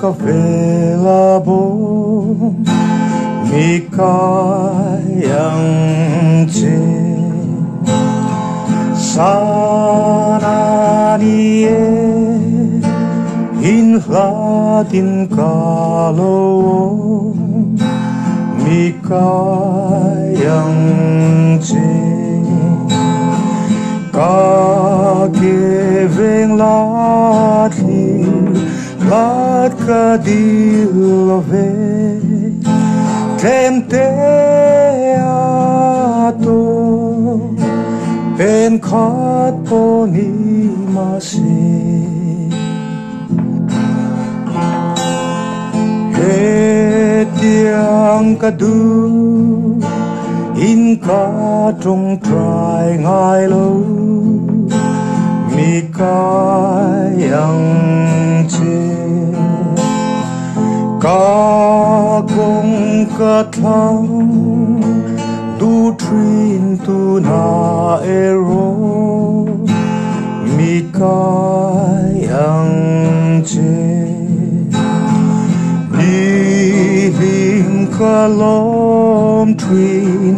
ka vela bom mi kayang che sana niye in hladin kalo mi kayang che ka giving latli lat ka dilove temte ato pen khat poni masi tiang ka du in ka trong trai ngai lo mi kayang che ka kong ka thang du trin tu na ero mi kayang che ka lom twin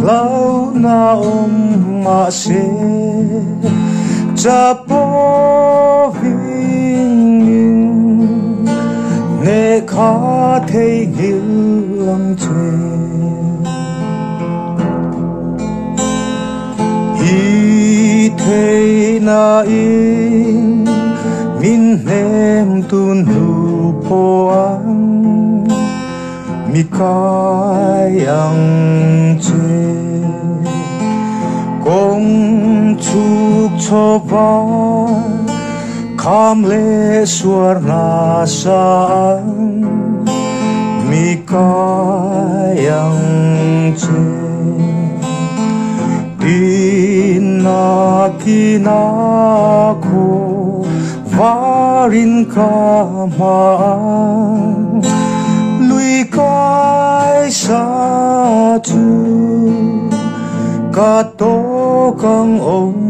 lau na ma se cha po vinh ne kha thei gil lang che i thei na in min nem tu nu po ang mi kayang che kong chuk cho va kham le suar na sang mi kayang che din na kina ko varin ka ma kai sa tu ka to kang ong